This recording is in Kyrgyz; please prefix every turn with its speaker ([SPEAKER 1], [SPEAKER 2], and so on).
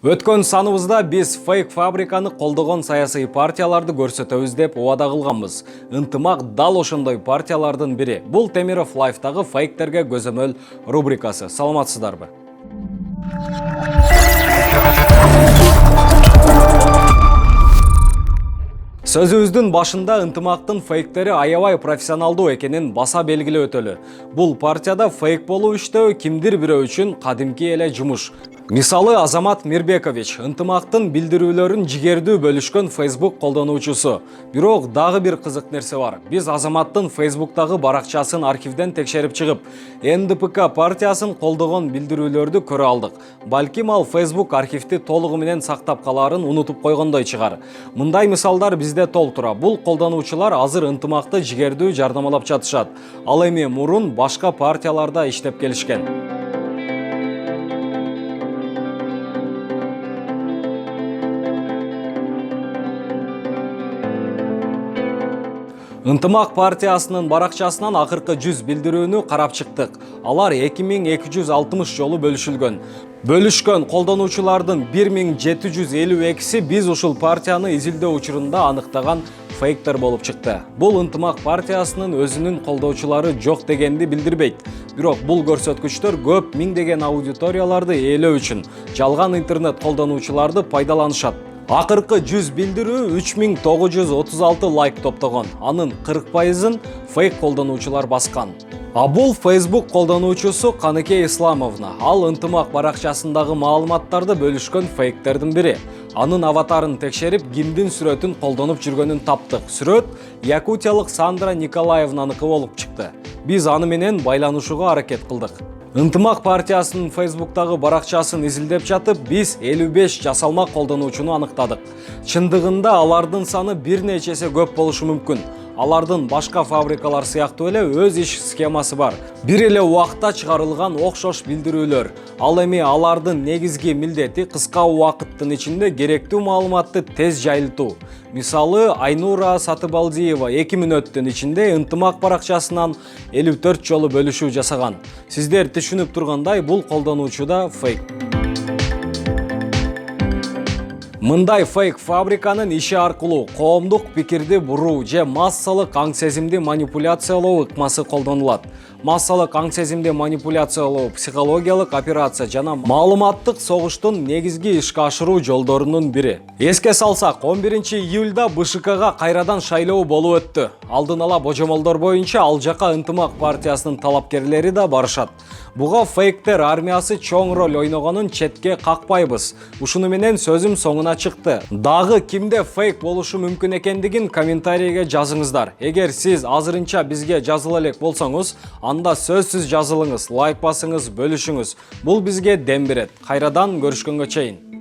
[SPEAKER 1] Өткөн саныбызда биз фейк фабриканы колдогон саясий партияларды көрсөтөбүз деп убада кылганбыз. Ынтымак дал ошондой партиялардын бири. Бул Темиров Лайфтагы фейктерге көзөмөл рубрикасы. Саламатсыздарбы? Сөзүбүздүн башында ынтымактын фейктери аябай профессионалдуу экенин баса белгилеп өтөлү. Бул партияда фейк болуп иштөө кимдир бирөө үчүн кадимки эле жумуш. Мисалы Азамат Мирбекович ынтымактын билдирүүлөрүн жигердүү бөлүшкөн Facebook колдонуучусу. Бирок дагы бир кызык нерсе бар. Биз Азаматтын Facebooktагы баракчасын архивден текшерип чыгып, НДПК партиясын колдогон билдирүүлөрдү көрө алдык. Балким ал Facebook архивди толугу менен сактап калаарын унутуп койгондой чыгар. Мындай мисалдар бизде толтура. Бул колдонуучулар азыр ынтымакты жигердүү жардамалап жатышат. Ал эми мурун башка партияларда иштеп келишкен. Ынтымак партиясынын баракчасынан акыркы 100 билдирүүнү карап чыктык. Алар 2260 жолу бөлүшүлгөн. Бөлүшкөн колдонуучулардын 1752си биз ушул партияны изилдөө учурунда аныктаган фейктер болуп чыкты. Бул ынтымак партиясынын өзүнүн колдоочулары жок дегенди билдирбейт. Бирок бул көрсөткүчтөр көп миңдеген аудиторияларды ээлөө үчүн жалган интернет колдонуучуларды пайдаланышат. Акыркы 100 билдирүү 3936 лайк топтогон. Анын 40%-ын фейк колдонуучулар баскан. А бул Facebook колдонуучусу Каныке Исламовна. Ал ынтымак баракчасындагы маалыматтарды бөлүшкөн фейктердин бири. Анын аватарын текшерип, кимдин сүрөтүн колдонуп жүргөнүн таптык. Сүрөт якутиялык Сандра Николаевнаныкы болуп чыкты. Биз аны менен байланышууга аракет кылдык. Ынтымак партиясынын Facebooktагы баракчасын изилдеп жатып, биз 55 жасалма колдонуучуну аныктадык. Чындыгында алардын саны бир нече эсе көп болушу мүмкүн. Алардын башка фабрикалар сыяктуу эле өз иш схемасы бар. Бир эле убакта чыгарылган окшош билдирүүлөр. Ал эми алардын негизги милдети кыска убакыттын ичинде керектүү маалыматты тез жайылтуу. Мисалы, Айнура Сатыбалдиева 2 мүнөттүн ичинде ынтымак баракчасынан 54 жолу бөлүшүү жасаган. Сиздер түшүнүп тургандай, бул колдонуучуда фейк. Мындай фейк фабриканын иши аркылуу коомдук пикирди буруу же массалык аң сезимди манипуляциялоо ыкмасы колдонулат. Массалык аң сезимди манипуляциялоо психологиялык операция жана маалыматтык согуштун негизги ишке ашыруу жолдорунун бири. Эске салсак, 11-июлда БШКга кайрадан шайлоо болуп өттү. Алдын ала божомолдор боюнча ал жака ынтымак партиясынын талапкерлери да барышат. Буга фейктер армиясы чоң роль ойногонун четке какпайбыз. Ушуну менен сөзүм соңуна чыкты. Дагы кимде фейк болушу мүмкүн экендигин комментарийге жазыңыздар. Эгер сиз азырынча бизге жазыла элек болсоңуз, анда сөзсүз жазылыңыз, лайк басыңыз, бөлүшүңүз. Бул бизге дем берет. Кайрадан көрүшкөнгө чейин.